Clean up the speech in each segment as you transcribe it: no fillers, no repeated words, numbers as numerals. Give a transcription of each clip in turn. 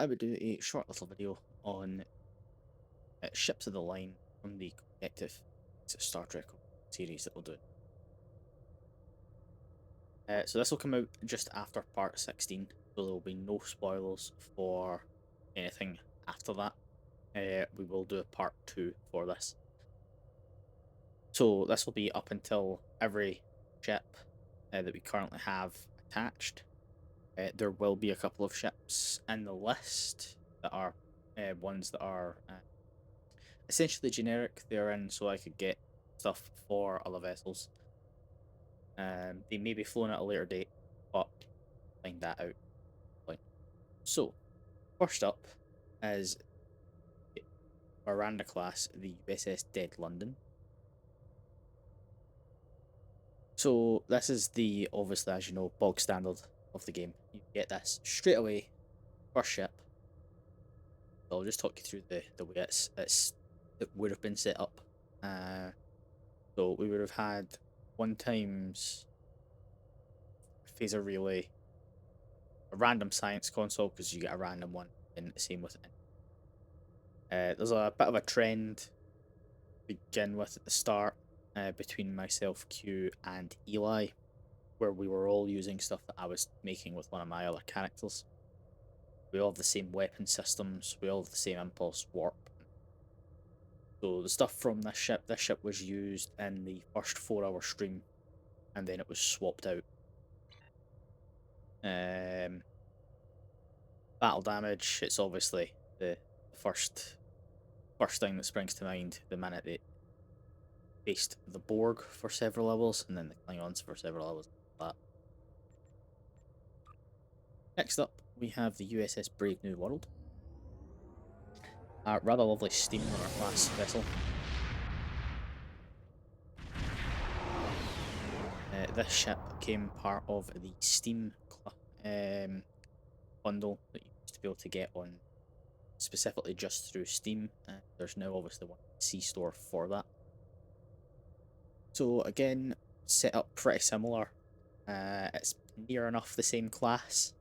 I would do a short little video on ships of the line from the collective Star Trek series that we'll do. So this will come out just after part 16, so there will be no spoilers for anything after that. We will do a part 2 for this. So this will be up until every ship that we currently have attached. There will be a couple of ships in the list that are ones that are essentially generic. They're in so I could get stuff for other vessels. They may be flown at a later date, but find that out. So, first up is Miranda class, the USS Dead London. So this is the, obviously as you know, bog standard of the game. You get this straight away, first ship. So I'll just talk you through the way it would have been set up. So we would have had 1x phaser relay, a random science console because you get a random one, and the same with it. There's a bit of a trend to begin with at the start between myself, Q, and Eli, where we were all using stuff that I was making with one of my other characters. We all have the same weapon systems, we all have the same impulse warp. So the stuff from this ship was used in the first 4-hour stream, and then it was swapped out. Battle damage, it's obviously the first thing that springs to mind the minute they faced the Borg for several levels, and then the Klingons for several levels like that. Next up, we have the USS Brave New World. A rather lovely steamroller class vessel. This ship came part of the Steam bundle that you used to be able to get on specifically just through Steam. There's now obviously one C-store for that. So again, set up pretty similar. It's near enough the same class.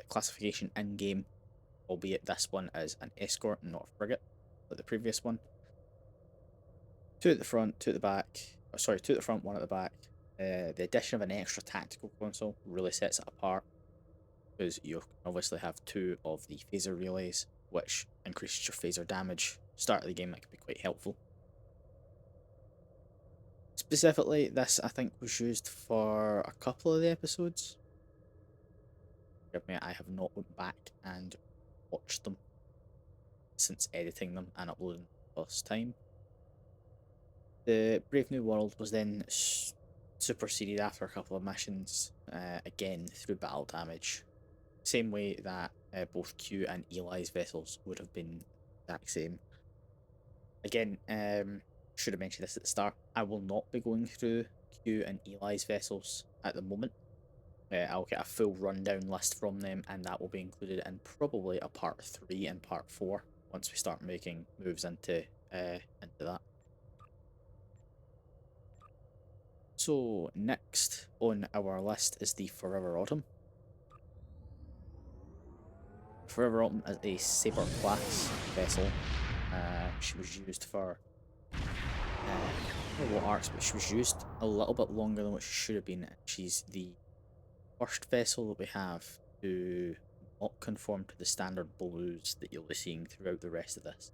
Classification in-game, albeit this one is an escort and not a frigate, like the previous one. 2 at the front, 2 at the back. Oh, sorry, 2 at the front, 1 at the back. The addition of an extra tactical console really sets it apart, because you obviously have 2 of the phaser relays, which increases your phaser damage. Start of the game, that can be quite helpful. Specifically, this I think was used for a couple of the episodes. Forgive me, I have not went back and watched them since editing them and uploading the first time. The Brave New World was then superseded after a couple of missions, again through battle damage. Same way that both Q and Eli's vessels would have been the exact same. Again, should have mentioned this at the start, I will not be going through Q and Eli's vessels at the moment. I'll get a full rundown list from them, and that will be included in probably a part 3 and part 4 once we start making moves into that. So next on our list is the Forever Autumn. Forever Autumn is a Saber class vessel. She was used for I don't know what arcs, but she was used a little bit longer than what she should have been. She's the first vessel that we have to not conform to the standard blues that you'll be seeing throughout the rest of this.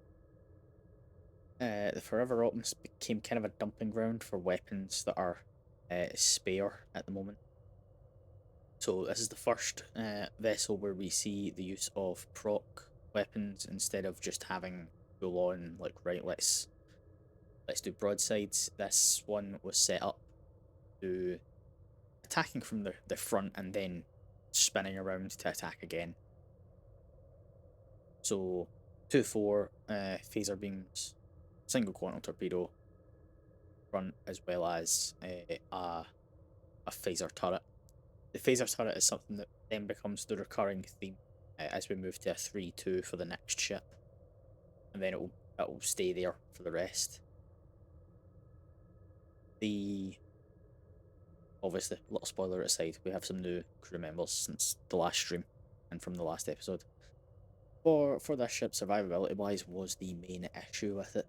The Forever Autumn became kind of a dumping ground for weapons that are spare at the moment. So this is the first vessel where we see the use of proc weapons instead of just having full on, like, right, let's do broadsides. This one was set up to attacking from the front and then spinning around to attack again. So 2-4 phaser beams, single quantum torpedo front, as well as a phaser turret. The phaser turret is something that then becomes the recurring theme as we move to a 3-2 for the next ship, and then it will stay there for the rest. Obviously, little spoiler aside, we have some new crew members since the last stream. and from the last episode. For this ship, survivability wise, was the main issue with it.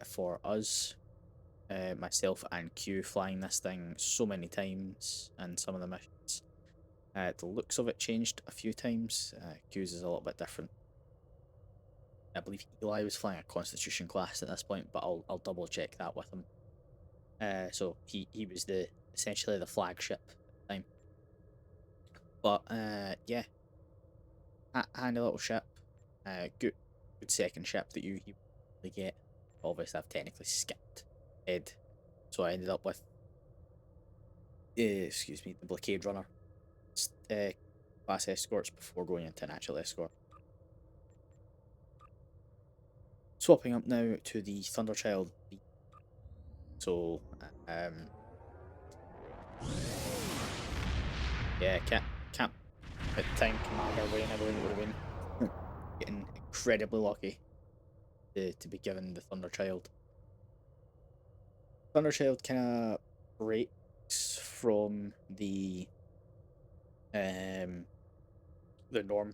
For us, myself and Q flying this thing so many times, and some of the missions, the looks of it changed a few times. Q's is a little bit different. I believe Eli was flying a Constitution class at this point, but I'll double check that with him. So he was essentially the flagship at the time. But yeah, handy little ship. Good second ship that you really get. Obviously, I've technically skipped Ed, so I ended up with excuse me, the Blockade Runner class escorts before going into an actual escort. Swapping up now to the Thunderchild. So yeah, can't at the time commander win. I don't think would have been getting incredibly lucky to be given the Thunderchild. Thunderchild kind of breaks from the norm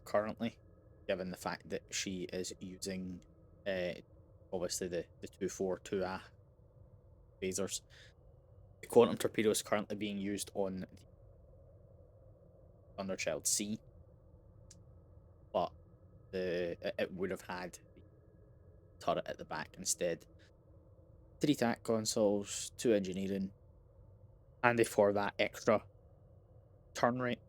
currently, given the fact that she is using obviously the 242A phasers. The quantum torpedo is currently being used on the Thunderchild C, but it would have had the turret at the back instead. 3 TAC consoles, 2 engineering, and for that extra turn rate.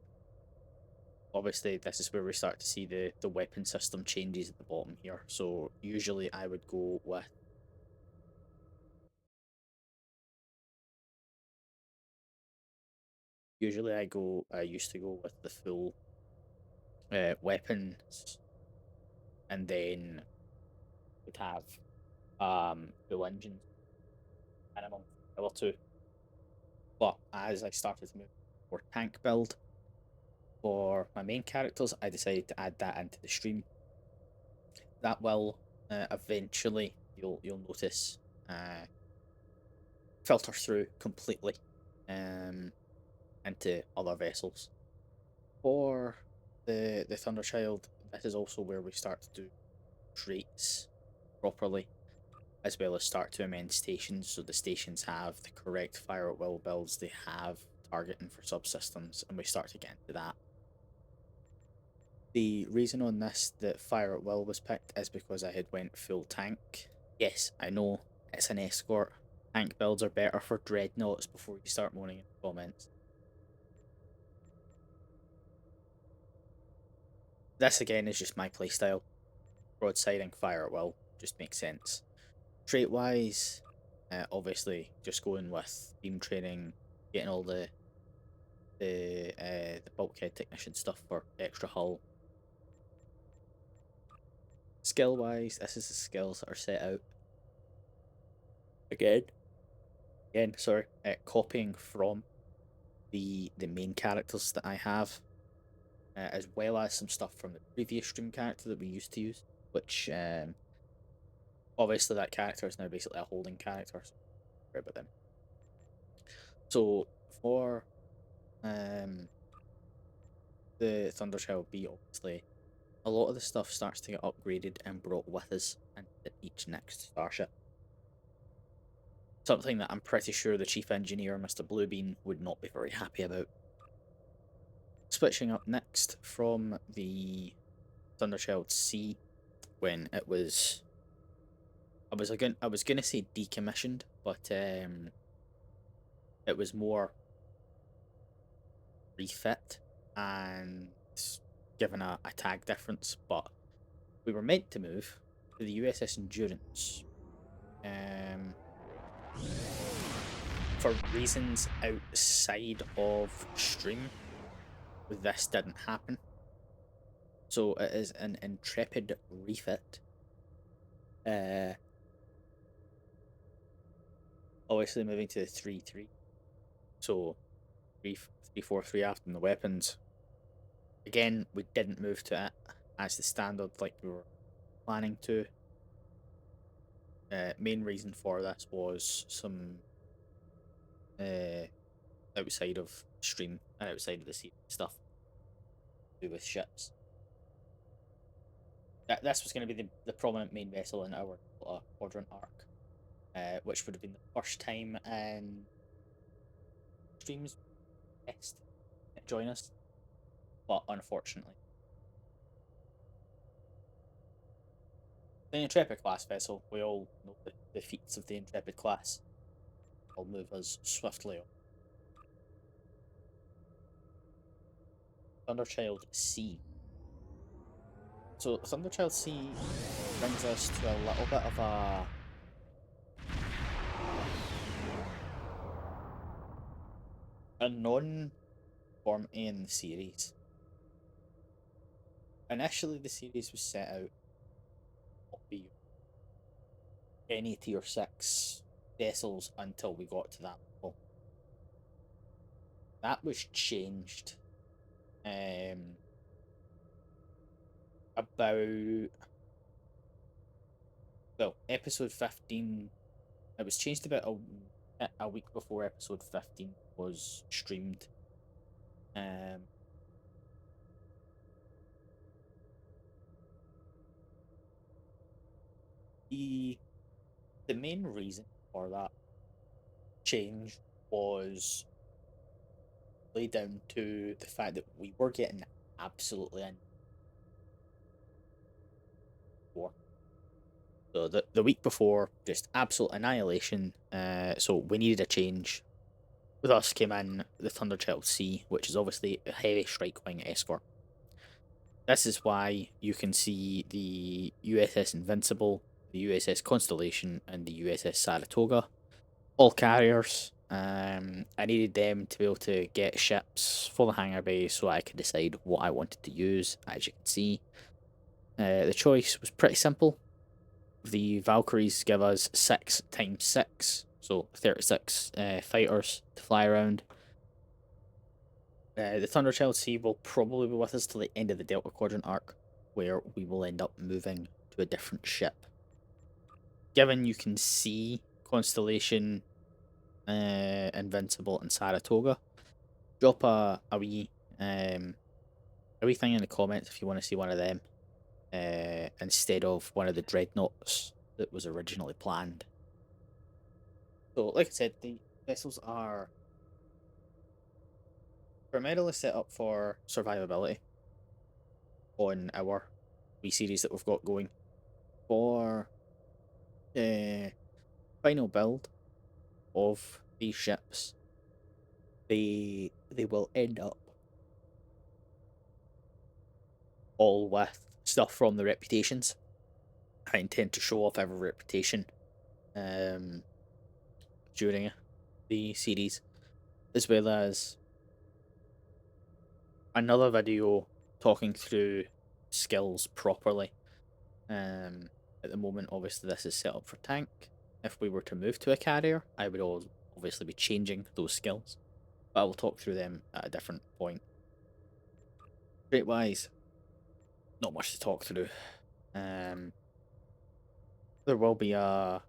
Obviously, this is where we start to see the weapon system changes at the bottom here. So usually I would go with I used to go with the full weapons, and then would have full engines minimum level 2. But as I started to move more tank build for my main characters, I decided to add that into the stream. That will eventually you'll notice filter through completely into other vessels. For the Thunderchild, this is also where we start to do traits properly, as well as start to amend stations, so the stations have the correct fire at will builds, they have targeting for subsystems, and we start to get into that. The reason on this that fire at will was picked is because I had went full tank. Yes, I know, it's an escort. Tank builds are better for dreadnoughts before you start moaning in the comments. This again is just my playstyle. Broadsiding fire at will just makes sense. Trait wise, obviously just going with beam training, getting all the bulkhead technician stuff for extra hull. Skill wise, this is the skills that are set out. Again, sorry, copying from the main characters that I have, as well as some stuff from the previous stream character that we used to use, which obviously that character is now basically a holding character, so don't worry about them. So for the Thunderchild B, obviously a lot of the stuff starts to get upgraded and brought with us into each next starship. Something that I'm pretty sure the chief engineer, Mr. Bluebeam, would not be very happy about. Switching up next from the Thunderchild C, when it was, I was gonna say decommissioned, but it was more refit and given a tag difference. But we were meant to move to the USS Endurance. For reasons outside of stream, this didn't happen. So it is an intrepid refit. Obviously moving to the 3-3. So 3-4-3 after the weapons. Again, we didn't move to it as the standard like we were planning to. Main reason for this was some outside of stream and outside of the scene stuff. do with ships. This was going to be the prominent main vessel in our quadrant arc, which would have been the first time in streams best join us, but unfortunately. The Intrepid class vessel, we all know the feats of the Intrepid class. Will move us swiftly on. Thunderchild C. So Thunderchild C brings us to a little bit of a non-Form A in the series. Initially, the series was set out not be any tier 6 vessels until we got to that level. That was changed about, well, episode 15. It was changed about a week before episode 15 was streamed. The main reason for that change was laid down to the fact that we were getting absolutely in war. So the week before, just absolute annihilation. So we needed a change. With us came in the Thunderchild C, which is obviously a heavy strike wing escort. This is why you can see the USS Invincible, the USS Constellation, and the USS Saratoga, all carriers. I needed them to be able to get ships for the hangar bay so I could decide what I wanted to use. As you can see, the choice was pretty simple. The Valkyries give us 6 times 6, so 36 fighters to fly around. The Thunderchild C will probably be with us till the end of the Delta Quadrant arc, where we will end up moving to a different ship. Given you can see Constellation, Invincible, and Saratoga, drop a wee thing in the comments if you want to see one of them instead of one of the dreadnoughts that was originally planned. So, like I said, the vessels are primarily set up for survivability on our wee series that we've got going. For the final build of these ships, they will end up all with stuff from the reputations. I intend to show off every reputation during the series, as well as another video talking through skills properly. At the moment, obviously, this is set up for tank. If we were to move to a carrier, I would obviously be changing those skills, but I will talk through them at a different point. Rate-wise, not much to talk through. There will be a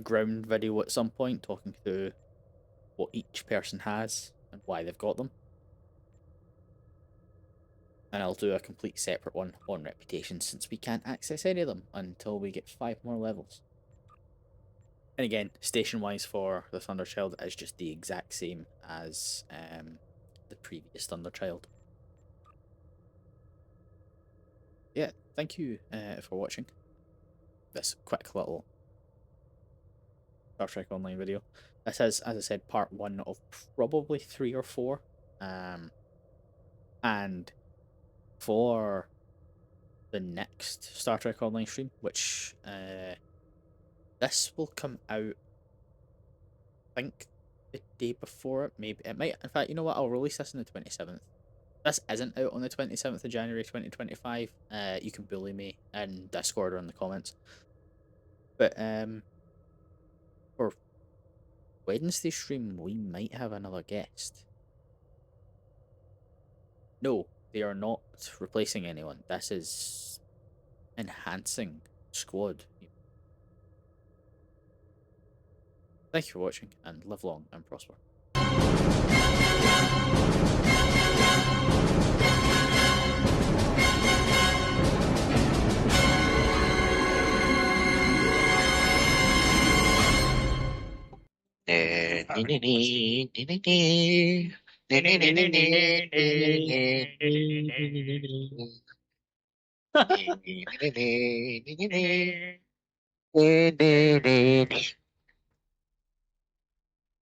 ground video at some point talking through what each person has and why they've got them. And I'll do a complete separate one on reputation, since we can't access any of them until we get 5 more levels. And again, station-wise for the Thunderchild is just the exact same as the previous Thunderchild. Yeah, thank you for watching this quick little Star Trek Online video. This is, as I said, part 1 of probably 3 or 4. And for the next Star Trek Online stream, which this will come out, I think, the day before it. Maybe it might. In fact, you know what? I'll release this on the 27th. This isn't out on the 27th of January 2025. You can bully me in Discord or in the comments. But for Wednesday stream, we might have another guest. No, they are not replacing anyone. This is enhancing squad. Thank you for watching, and live long and prosper. have any question.